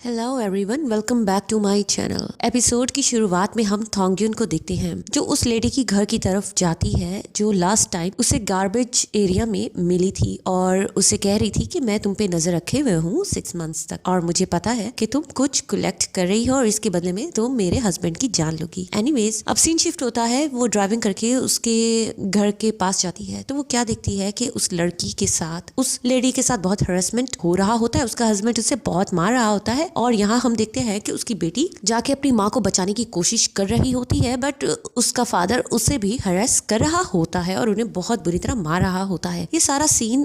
Hello everyone, welcome back to my channel. Episode की शुरुआत में हम थोंगयुन को देखते हैं जो उस लेडी की घर की तरफ जाती है जो लास्ट टाइम उसे गार्बेज एरिया में मिली थी और उसे कह रही थी कि मैं तुम पे नजर रखे हुए हूँ 6 मंथ्स तक और मुझे पता है कि तुम कुछ कलेक्ट कर रही हो और इसके बदले में तुम मेरे हस्बैंड की जान लोगी। एनीवेज, अब सीन शिफ्ट होता है। वो ड्राइविंग करके उसके घर के पास जाती है तो वो क्या देखती है कि उस लड़की के साथ, उस लेडी के साथ बहुत हरेसमेंट हो रहा होता है। उसका हस्बैंड उसे बहुत मार रहा होता है और यहाँ हम देखते हैं कि उसकी बेटी जाके अपनी माँ को बचाने की कोशिश कर रही होती है, बट उसका फादर उसे भी हरेस कर रहा होता है और उन्हें बहुत बुरी तरह मार रहा होता है। ये सारा सीन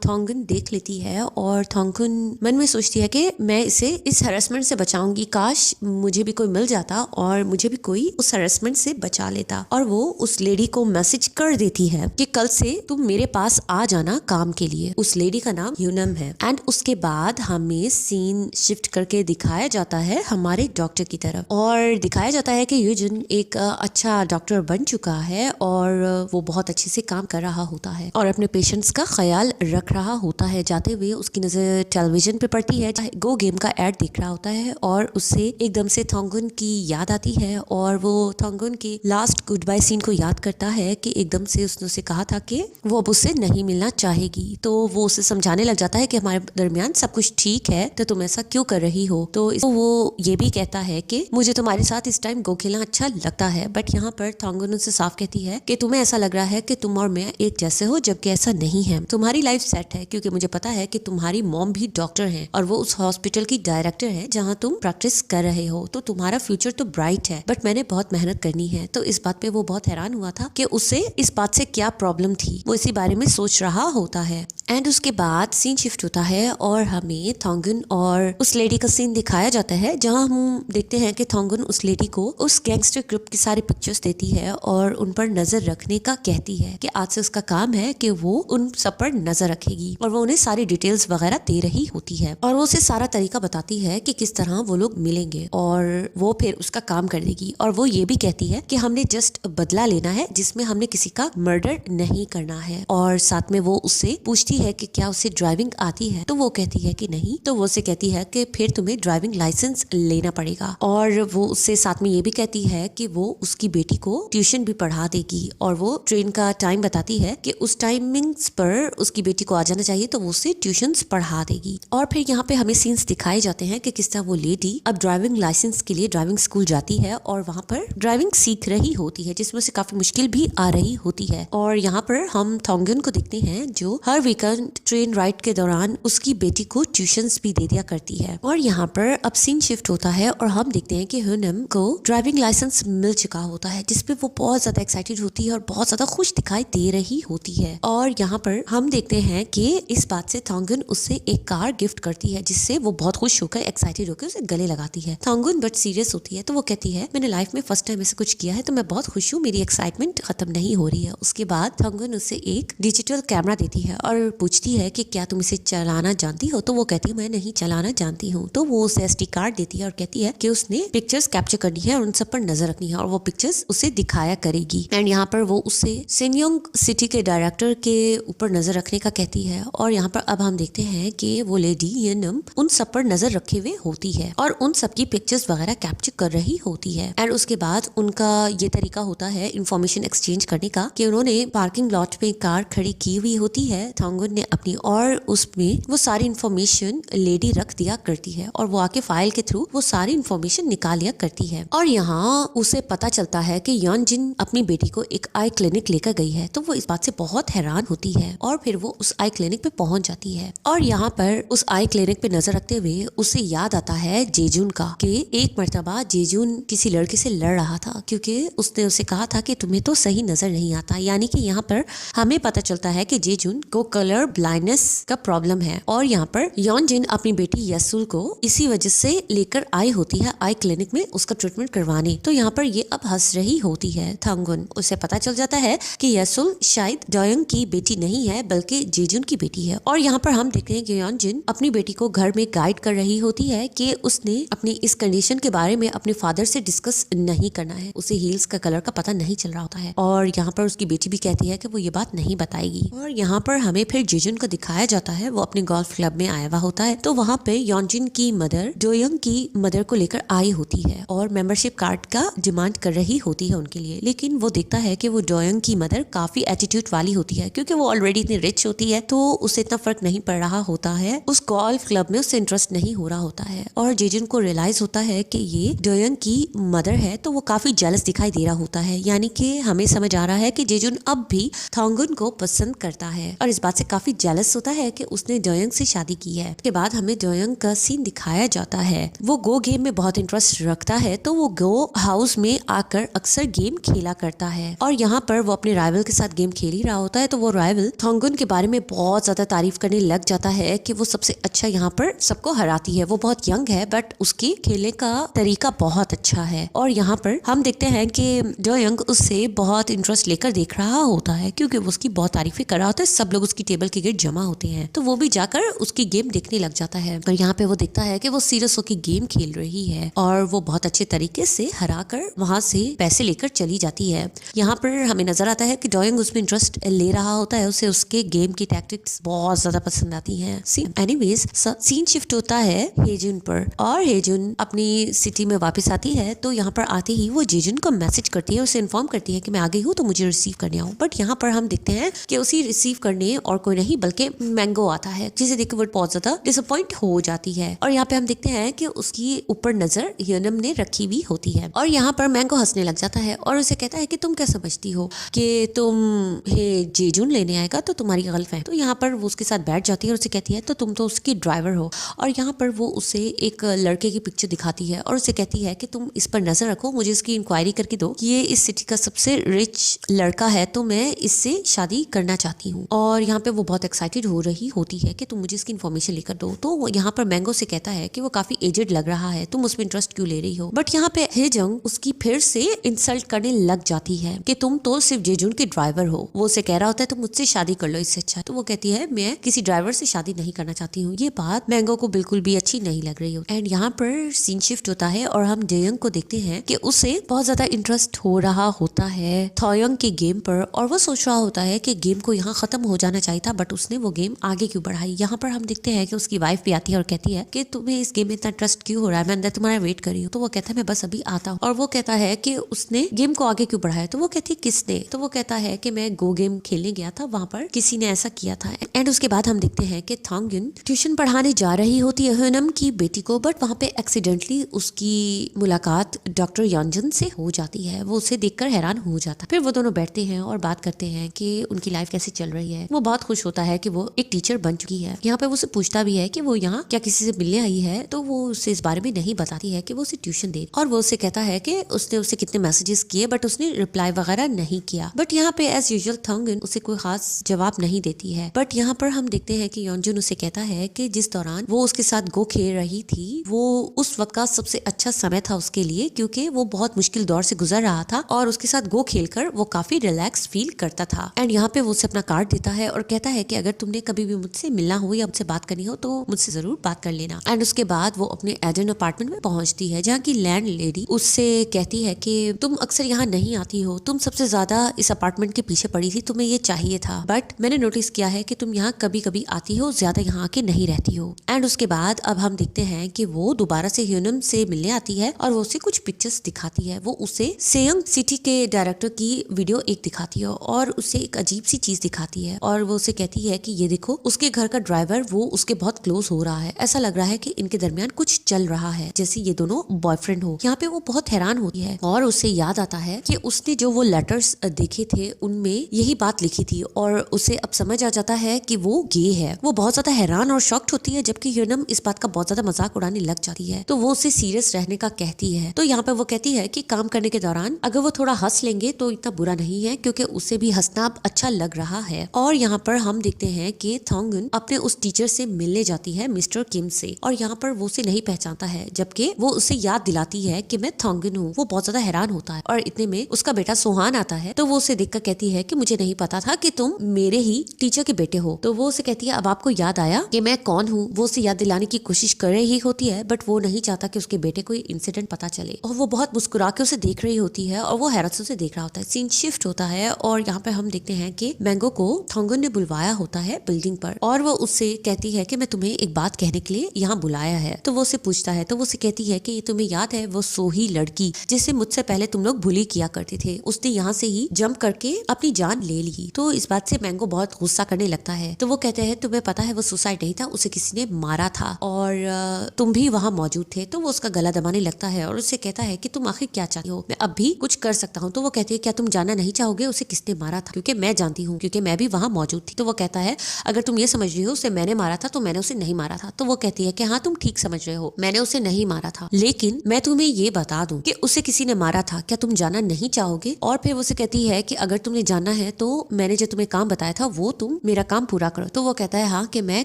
थोंगयुन देख लेती है और थोंगयुन मन में सोचती है कि मैं इसे इस हरेसमेंट से बचाऊंगी, काश मुझे भी कोई मिल जाता और मुझे भी कोई उस हरेसमेंट से बचा लेता। और वो उस लेडी को मैसेज कर देती है कि कल से तुम मेरे पास आ जाना काम के लिए। उस लेडी का नाम ह्यूनम है। एंड उसके बाद हमें सीन शिफ्ट करके दिखाया जाता है हमारे डॉक्टर की तरफ और दिखाया जाता है कि यूजिन एक अच्छा डॉक्टर बन चुका है और वो बहुत अच्छे से काम कर रहा होता है और अपने पेशेंट्स का ख्याल रख रहा होता है। जाते हुए उसकी नजर टेलीविजन पे पड़ती है, गो गेम का एड दिख रहा होता है और उससे एकदम से थोंगयुन की याद आती है और वो थोंगयुन के लास्ट गुड बाय सीन को याद करता है कि एकदम से उसने उसे कहा था कि वो अब उससे नहीं मिलना चाहेगी। तो वो उसे समझाने लग जाता है कि हमारे दरमियान सब कुछ ठीक है, तो तुम ऐसा क्यों कर रही हो। तो वो ये भी कहता है कि मुझे तुम्हारे साथ इस टाइम गो खेलना अच्छा लगता है, बट यहाँ पर थोंगयुन उनसे साफ कहती है कि तुम्हें ऐसा लग रहा है कि तुम और मैं एक जैसे हो, जबकि ऐसा नहीं है। तुम्हारी लाइफ सेट है क्योंकि मुझे पता है कि तुम्हारी मॉम भी डॉक्टर है और वो उस हॉस्पिटल की डायरेक्टर है जहाँ तुम प्रैक्टिस कर रहे हो, तो तुम्हारा फ्यूचर तो ब्राइट है, बट मैंने बहुत मेहनत करनी है। तो इस बात पे वो बहुत हैरान हुआ था कि उसे इस बात से क्या प्रॉब्लम थी, वो इसी बारे में सोच रहा होता है। एंड उसके बाद सीन शिफ्ट होता है और हमें थोंगयुन और उस लेडी का सीन दिखाया जाता है जहां हम देखते हैं कि थोंगयुन उस लेडी को उस गैंगस्टर ग्रुप की सारी पिक्चर्स देती है और उन पर नजर रखने का कहती है कि आज से उसका काम है कि वो उन सब पर नजर रखेगी और वो उन्हें सारी डिटेल्स वगैरह दे रही होती है और वो उसे सारा तरीका बताती है कि किस तरह वो लोग मिलेंगे और वो फिर उसका काम कर देगी। और वो ये भी कहती है कि हमने जस्ट बदला लेना है जिसमें हमने किसी का मर्डर नहीं करना है। और साथ में वो उससे पूछती है कि क्या उसे ड्राइविंग आती है, तो वो कहती है कि नहीं। तो वो उसे कहती है कि फिर तुम्हें ड्राइविंग लाइसेंस लेना पड़ेगा। और वो उससे साथ में ये भी कहती है कि वो उसकी बेटी को ट्यूशन भी पढ़ा देगी और वो ट्रेन का टाइम बताती है कि उस टाइमिंग्स पर उसकी बेटी को आ जाना चाहिए, तो वो उसे ट्यूशंस पढ़ा देगी। और फिर यहाँ पे हमें सीन्स दिखाए जाते हैं कि किस तरह वो लेडी अब ड्राइविंग लाइसेंस के लिए ड्राइविंग स्कूल जाती है और वहाँ पर ड्राइविंग सीख रही होती है, जिसमें से काफी मुश्किल भी आ रही होती है। और यहाँ पर हम थोंगयुन को देखते हैं जो हर वीकेंड ट्रेन राइड के दौरान उसकी बेटी को ट्यूशंस भी दे दिया करती है। और यहाँ पर अब सीन शिफ्ट होता है और हम देखते हैं कि ह्यूनम को ड्राइविंग लाइसेंस मिल चुका होता है, जिसपे वो बहुत ज्यादा एक्साइटेड होती है और बहुत ज्यादा खुश दिखाई दे रही होती है। और यहाँ पर हम देखते हैं कि इस बात से थोंगयुन उससे एक कार गिफ्ट करती है, जिससे वो बहुत खुश होकर एक्साइटेड होकर उसे गले लगाती है। थोंगयुन बट सीरियस होती है, तो वो कहती है मैंने लाइफ में फर्स्ट टाइम ऐसा कुछ किया है, तो मैं बहुत खुश हूँ, मेरी एक्साइटमेंट खत्म नहीं हो रही है। उसके बाद थोंगयुन उसे एक डिजिटल कैमरा देती है और पूछती है कि क्या तुम इसे चलाना जानती हो, तो वो कहती है मैं नहीं चलाना जानती हूँ। तो वो उसे SD कार्ड देती है और कहती है कि उसने पिक्चर्स कैप्चर करनी है और उन सब पर नजर रखनी है और वो पिक्चर्स उसे दिखाया करेगी। एंड यहाँ पर वो उससे सेन्योंग सिटी के डायरेक्टर के ऊपर नजर रखने का कहती है। और यहाँ पर अब हम देखते हैं कि वो लेडी ह्यूनम उन सब पर नजर रखे हुए होती है और उन सब की पिक्चर्स वगैरह कैप्चर कर रही होती है। एंड उसके बाद उनका ये तरीका होता है इंफॉर्मेशन एक्सचेंज करने का कि उन्होंने पार्किंग लॉट में कार खड़ी की हुई होती है थोंगयुन ने अपनी, और उसमें वो सारी इंफॉर्मेशन लेडी रख दिया करती है और वो आके फाइल के थ्रू वो सारी इंफॉर्मेशन निकाल लिया करती है। और यहाँ उसे पता चलता है कि यॉनजिन अपनी बेटी को एक आई क्लिनिक लेकर गई है, तो वो इस बात से बहुत हैरान होती है और फिर वो उस आई क्लिनिक पे पहुंच जाती है। और यहाँ पर उस आई क्लिनिक पे नजर रखते हुए उसे याद आता है जेजुन का कि एक मर्तबा जेजुन किसी लड़के से लड़ रहा था क्योंकि उसने उसे कहा था कि तुम्हें तो सही नजर नहीं आता। यानी कि यहाँ पर हमें पता चलता है कि जेजुन को कलर ब्लाइंडनेस का प्रॉब्लम है और यहाँ पर यॉनजिन अपनी बेटी यसुल को इसी वजह से लेकर आई होती है आई क्लिनिक में उसका ट्रीटमेंट करवाने। तो यहाँ पर ये अब हंस रही होती है थोंगयुन। उसे पता चल जाता है कि यसुल शायद डोयोंग की बेटी नहीं है बल्कि जेजुन की बेटी है। और यहाँ पर हम देखते हैं कि यॉनजिन अपनी बेटी को घर में गाइड कर रही होती है कि उसने अपनी इस कंडीशन के बारे में अपने फादर से डिस्कस नहीं करना है। उसे हील्स का कलर का पता नहीं चल रहा होता है और यहाँ पर उसकी बेटी भी कहती है कि वो ये बात नहीं बताएगी। और यहाँ पर हमें फिर जेजुन को दिखाया जाता है, वो अपने गोल्फ क्लब में आया हुआ होता है। तो वहाँ पे यॉनजिन की मदर डोयंग की मदर को लेकर आई होती है और मेंबरशिप कार्ड का डिमांड कर रही होती है उनके लिए, लेकिन वो देखता है कि वो डोयंग की मदर काफी एटीट्यूड वाली होती है, क्योंकि वो ऑलरेडी इतनी रिच होती है तो उसे इतना फर्क नहीं पड़ रहा होता है। उस गोल्फ क्लब में उससे इंटरेस्ट नहीं हो रहा होता है और जेजुन को रियलाइज होता है कि ये डोयंग की मदर है, तो वो काफी जेलस दिखाई दे रहा होता है। यानी कि हमें समझ आ रहा है कि जेजुन अब भी थॉन्गुन को पसंद करता है और इस बात से काफी जेलस होता है कि उसने डोयंग से शादी की है। उसके बाद हमें डोयंग का सीन दिखाया जाता है। वो गो गेम में बहुत इंटरेस्ट रखता है, तो वो गो हाउस में आकर अक्सर गेम खेला करता है और यहाँ पर वो अपने राइवल के साथ गेम खेल ही रहा होता है, तो वो राइवल थॉन्गुन के बारे में बहुत ज्यादा तारीफ करने लग जाता है कि वो सबसे अच्छा यहाँ पर सबको हराती है। वो बहुत यंग है बट उसकी खेलने का तरीका बहुत अच्छा है और यहाँ पर हम देखते हैं कि डोयंग उससे बहुत इंटरेस्ट लेकर देख रहा होता है, क्योंकि वो उसकी बहुत तारीफें कर रहा होता है। सब लोग उसकी टेबल के गिर्द जमा होते हैं, तो वो भी जाकर उसकी गेम देखने लग जाता है और यहाँ पे वो देखता है कि वो सीरियस होकर गेम खेल रही है और वो बहुत अच्छे तरीके से हरा कर वहां से पैसे लेकर चली जाती है। यहाँ पर हमें नजर आता है कि डोयंग उसमें इंटरेस्ट ले रहा होता है, उसे उसके गेम की टैक्टिक्स बहुत ज्यादा पसंद आती है। एनीवेज सीन शिफ्ट होता है हेजुन पर और हेजुन अपनी सिटी में वापस आती है, तो यहाँ पर आते ही वो जेजुन को मैसेज करती है, उसे इन्फॉर्म करती है कि मैं आ गई हूँ तो मुझे रिसीव करने आओ। बट यहाँ पर हम देखते हैं कि उसी रिसीव करने और कोई नहीं बल्कि मैंगो आता है, जिसे देख वो बहुत ज्यादा डिसअपॉइंट हो जाती है और यहाँ पे हम देखते हैं कि उसकी ऊपर नजर ह्योनम ने रखी हुई होती है और यहाँ पर मैंगो हंसने लग जाता है और उसे कहता है कि तुम क्या समझती हो कि तुम हे जेजुन लेने आएगा तो तुम्हारी गर्लफ्रेंड। तो यहाँ पर वो उसके साथ बैठ जाती है और उसे कहती है तो तुम तो उसकी ड्राइवर हो और यहाँ पर वो उसे एक लड़के की पिक्चर दिखाती है और उसे कहती है कि तुम इस पर नजर रखो, मुझे इसकी इंक्वायरी करके दो, ये इस सिटी का सबसे रिच लड़का है तो मैं इससे शादी करना चाहती हूँ। और यहाँ पे वो बहुत एक्साइटेड हो रही होती है कि तुम मुझे इसकी इन्फॉर्मेशन लेकर दो। तो यहाँ पर मैंगो से कहता है कि वो काफी एजेड लग रहा है, तुम उसमें इंटरेस्ट क्यों ले रही हो। बट यहाँ पे हेजंग उसकी फिर से इंसल्ट करने लग जाती है कि तुम तो सिर्फ जेजुन के ड्राइवर हो। वो उसे कह रहा होता है तुम मुझसे शादी कर लो इससे अच्छा। तो वो कहती है मैं किसी ड्राइवर से शादी नहीं करना चाहती हूँ। ये बात मैंगो को बिल्कुल भी अच्छी नहीं लग रही हो। एंड यहाँ पर सीन शिफ्ट होता है और हम डोयंग को देखते हैं कि उसे बहुत ज्यादा इंटरेस्ट हो रहा होता है थॉयंग के गेम पर और वो सोच रहा होता है कि गेम को यहाँ खत्म हो जाना चाहिए था, बट उसने वो गेम आगे क्यों बढ़ाई। यहाँ पर हम देखते हैं कि उसकी वाइफ भी आती है और कहती है कि तुम्हें इस गेम में इतना इंटरेस्ट क्यों हो रहा है, मैं अंदर तुम्हारा वेट कर रही हूँ। तो वो कहता है मैं बस अभी आता हूँ। और वो कहता है कि उसने गेम को आगे क्यों बढ़ाया। तो वो कहती है किसने। तो वो कहता है कि मैं गो गेम खेलने गया था, वहां पर किसी ने ऐसा किया था। एंड उसके बाद हम देखते हैं कि थॉन्गयुन ट्यूशन पढ़ाने जा रही होती है ह्योनम की बेटी को, बट वहां पे एक्सीडेंटली उसकी मुलाकात डॉक्टर योंजन से हो जाती है। वो उसे देखकर हैरान हो जाता है। फिर वो दोनों बैठते हैं और बात करते हैं कि उनकी लाइफ कैसे चल रही है। वो बहुत खुश होता है कि वो एक टीचर बन चुकी है। यहाँ पे वो उसे पूछता भी है कि वो यहाँ क्या किसी से मिलने आई है, तो वो उसे इस बारे में नहीं बताती है कि वो उसे ट्यूशन दे। और वो उसे कहता है कि उसने उसे कितने मैसेजेस किए बट उसने रिप्लाई वगैरह नहीं किया। बट यहाँ पे एज यूजुअल थॉन्गयुन उसे कोई खास जवाब नहीं देती है। बट यहाँ पर हम देखते हैं कि योंजुन उसे कहता है कि जिस दौरान वो उसके साथ गो खेल रही थी वो उस वक्त का सबसे अच्छा समय था उसके लिए, क्योंकि वो बहुत मुश्किल दौर से गुजर रहा था और उसके साथ गो खेलकर वो काफी रिलैक्स फील करता था। एंड यहाँ पे वो उसे अपना कार्ड देता है और कहता है कि अगर तुमने कभी भी मुझसे मिलना हो या मुझसे बात करनी हो तो मुझसे जरूर बात कर लेना। एंड उसके बाद वो अपने एजेंट अपार्टमेंट में पहुंचती है, जहाँ की लैंड लेडी उससे कहती है कि तुम अक्सर यहाँ नहीं आती हो, तुम सबसे ज्यादा इस अपार्टमेंट के पीछे पड़ी थी, तुम्हें ये चाहिए था, बट मैंने नोटिस किया है कि तुम यहाँ कभी कभी आती हो, ज्यादा यहाँ आके नहीं रहती हो। एंड उसके बाद अब हम देखते हैं कि वो दोबारा से ह्योनम से मिलने आती है और वो उसे कुछ पिक्चर्स दिखाती है। वो उसे सेयंग सिटी के डायरेक्टर की वीडियो एक दिखाती है और उसे एक अजीब सी चीज दिखाती है और वो उसे कहती है कि ये देखो उसके घर का ड्राइवर वो उसके बहुत क्लोज हो रहा है, ऐसा लग रहा है कि इनके दरमियान कुछ चल रहा है, जैसे ये दोनों बॉयफ्रेंड हो। यहाँ पे वो बहुत हैरान होती है और उसे याद आता है कि उसने जो वो लेटर्स देखे थे उनमें यही बात लिखी थी और उसे अब समझ आ जाता है कि वो गे है। वो बहुत ज्यादा हैरान और शॉक्ड होती है, जबकि ह्योनम इस बात का बहुत ज्यादा मजाक उड़ाने लग जाती है। तो वो उसे सीरियस रहने का कहती है। तो यहाँ पे वो कहती है कि काम करने के दौरान अगर वो थोड़ा हंस लेंगे तो इतना बुरा नहीं है, क्योंकि उसे भी हंसना अब अच्छा लग रहा है। और यहाँ पर हम देखते हैं कि थॉन्गयुन अपने उस टीचर से मिलने जाती है मिस्टर किम से और यहाँ पर वो उसे नहीं पहचानता है, जबकि वो उसे याद दिलाती है कि मैं थॉन्गयुन हूँ। वो बहुत ज्यादा हैरान होता है और इतने में उसका बेटा सोहान आता है। तो वो उसे देखकर कहती है कि मुझे नहीं पता था कि तुम मेरे ही टीचर के बेटे हो। तो वो उसे कहती है अब आपको याद आया कि मैं कौन हूँ। वो उसे याद दिलाने की कोशिश कर रही होती है, बट वो नहीं चाहता कि उसके बेटे को इंसिडेंट पता चले और वो बहुत मुस्कुरा के उसे देख रही होती है और वो हैरत से उसे देख रहा होता है। सीन शिफ्ट होता है और यहाँ पे हम देखते हैं कि मैंगो को थॉन्गयुन ने बुलवाया होता है बिल्डिंग पर और वो उससे कहती है कि मैं तुम्हें एक बात कहने के लिए यहाँ यहाँ बुलाया है। तो वो उसे पूछता है, तो वो उसे कहती है कि ये तुम्हें याद है वो सोही लड़की जिससे मुझसे पहले तुम लोग बुली किया करते थे, उसने यहाँ से ही जंप करके अपनी जान ले ली। तो इस बात से मैंगो बहुत गुस्सा करने लगता है। तो वो कहते हैं तुम्हें पता है वो सुसाइड नहीं था, उसे किसी ने मारा था और तुम भी वहाँ मौजूद थे। तो वो उसका गला दबाने लगता है और उससे कहता है कि तुम आखिर क्या चाहती हो, मैं अब भी कुछ कर सकता हूँ। तो वो कहती है क्या तुम जानना नहीं चाहोगे उसे किसने मारा था, क्योंकि मैं जानती हूँ, क्योंकि मैं भी वहाँ मौजूद थी। तो वो कहता है अगर तुम ये समझ रही हो उसे मैंने मारा था तो मैंने उसे नहीं मारा था। तो वो कहती है कि हाँ तुम ठीक समझ रहे हो, मैंने उसे नहीं मारा था, लेकिन मैं तुम्हें ये बता दूं कि उसे किसी ने मारा था, क्या तुम जानना नहीं चाहोगे। और फिर वो उसे कहती है कि अगर तुमने जानना है तो मैंने जो तुम्हें काम बताया था वो तुम मेरा काम पूरा करो। तो वो कहता है हाँ कि मैं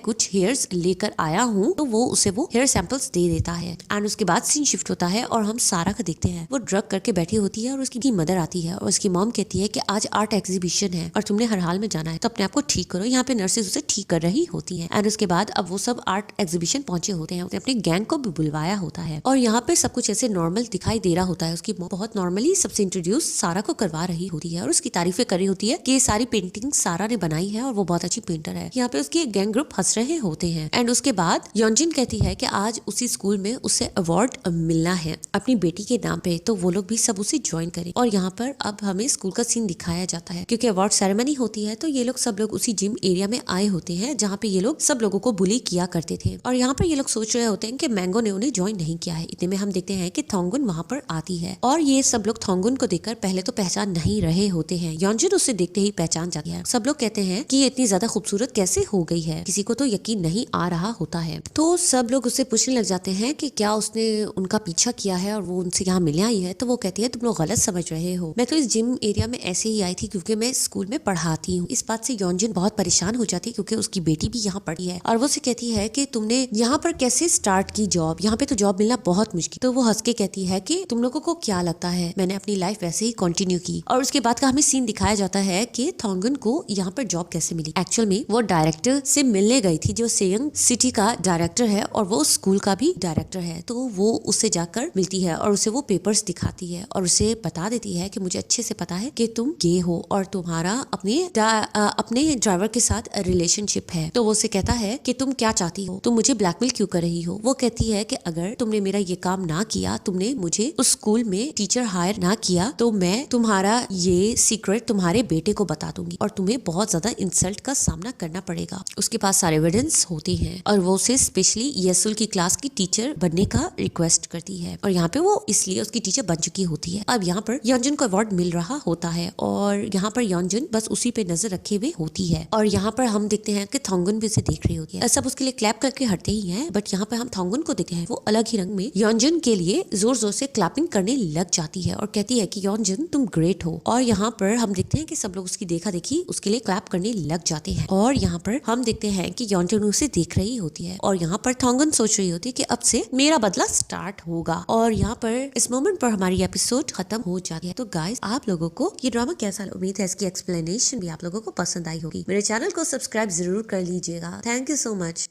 कुछ हेयर्स लेकर आया हूँ। तो वो उसे वो हेयर सैंपल्स दे देता है एंड उसके बाद सीन शिफ्ट होता है और हम सारा को देखते हैं। वो ड्रग करके बैठी होती है और उसकी मदर आती है और उसकी मॉम कहती है कि आज आर्ट एग्जीबिशन है और तुमने हर हाल में जाना है तो अपने आप को ठीक करो। यहाँ पे नर्सेज उसे ठीक कर रही होती है एंड उसके बाद अब वो सब आर्ट एग्जीबिशन पहुंचे होते हैं, उसने अपनी गैंग को भी बुलवाया होता है और यहाँ पे सब कुछ ऐसे नॉर्मल दिखाई दे रहा होता है। उसकी मॉम बहुत नॉर्मली सबसे इंट्रोड्यूस सारा को करवा रही होती है और उसकी तारीफें कर रही होती है कि ये सारी पेंटिंग सारा ने बनाई है और वो बहुत अच्छी पेंटर है। यहाँ पे उसकी एक गैंग ग्रुप हंस रहे होते हैं एंड उसके बाद योंजिन कहती है कि आज उसी स्कूल में उसे अवार्ड मिलना है अपनी बेटी के नाम पे, तो वो लोग भी सब उसे ज्वाइन करें। और यहाँ पर अब हमें स्कूल का सीन दिखाया जाता है क्योंकि अवार्ड सेरेमनी होती है तो ये लोग सब लोग उसी जिम एरिया में आए होते हैं जहाँ पे ये लोग सब लोगों को बुली किया करते थे। और यहाँ पर ये लोग सोच रहे होते हैं कि मैंगो ने उन्हें ज्वाइन नहीं किया है। इतने में हम देखते हैं कि थोंगुन वहाँ पर आती है और ये सब लोग थोंगुन को देखकर पहले तो पहचान नहीं रहे होते हैं। योंजिन उसे देखते ही पहचान जाती है। सब लोग कहते हैं कि ये इतनी ज्यादा खूबसूरत कैसे हो गई है, किसी को तो यकीन नहीं आ रहा होता है। तो सब लोग उससे पूछने लग जाते हैं कि क्या उसने उनका पीछा किया है और वो उनसे यहाँ मिलने आई है। तो वो कहती है तुम लोग गलत समझ रहे हो, मैं तो इस जिम एरिया में ऐसे ही आई थी क्योंकि मैं स्कूल में पढ़ाती हूँ। इस बात से योंजिन बहुत परेशान हो जाती है क्योंकि उसकी बेटी भी यहाँ पढ़ी है और वो उसे कहती है कि तुमने यहाँ पर कैसे स्टार्ट की जॉब, यहाँ पे तो जॉब मिलना बहुत मुश्किल। तो वो हंस के कहती है कि तुम लोगों को क्या लगता है मैंने अपनी लाइफ वैसे ही कंटिन्यू की। और उसके बाद का हमें सीन दिखाया जाता है कि थोंगुन को यहाँ पर जॉब कैसे मिली। एक्चुअल में वो डायरेक्टर से मिलने गई थी जो सेयंग सिटी का डायरेक्टर है और वो स्कूल का भी डायरेक्टर है। तो वो उससे जाकर मिलती है और उसे वो पेपर्स दिखाती है और उसे बता देती है कि मुझे अच्छे से पता है कि तुम गे हो और तुम्हारा अपने ड्राइवर के साथ रिलेशनशिप है। तो वो उसे कहता है कि तुम क्या चाहती हो, तुम मुझे ब्लैकमेल क्यों कर रही हो। वो कहती है कि अगर तुमने मेरा ये काम ना किया, तुमने मुझे उस स्कूल में टीचर हायर ना किया तो मैं तुम्हारा ये सीक्रेट तुम्हारे बेटे को बता दूंगी और तुम्हें बहुत ज्यादा इंसल्ट का सामना करना पड़ेगा। उसके पास सारे एविडेंस होते हैं और वो उसे स्पेशली येसुल की क्लास की टीचर बनने का रिक्वेस्ट करती है और यहाँ पे वो इसलिए उसकी टीचर बन चुकी होती है। अब यहाँ पर योंजिन को अवार्ड मिल रहा होता है और यहाँ पर योंजिन बस उसी पे नजर रखे हुए होती है और यहाँ पर हम देखते हैं कि थोंगुन भी उसे देख रही होती है। सब उसके लिए क्लैप करके हटते ही हैं, बट यहाँ पर हम थोंगुन को देखते हैं वो अलग ही रंग में योंजिन के लिए जोर जोर से क्लैपिंग करने लग जाती है और कहती है कि योंजिन तुम ग्रेट हो। और यहाँ पर हम देखते हैं कि सब लोग उसकी देखा देखी उसके लिए क्लैप करने लग जाते हैं और यहाँ पर हम देखते हैं कि योंजिन उसे देख रही होती है और यहाँ पर थोंगुन सोच रही होती है कि अब से मेरा बदला स्टार्ट होगा। और यहाँ पर इस मोमेंट पर हमारी एपिसोड खत्म हो जाती है। तो गाइस आप लोगों को ये ड्रामा कैसा लगा, उम्मीद है इसकी एक्सप्लेनेशन भी आप लोगों को पसंद आई होगी। मेरे चैनल को सब्सक्राइब जरूर कर लीजिएगा। Thank you so much.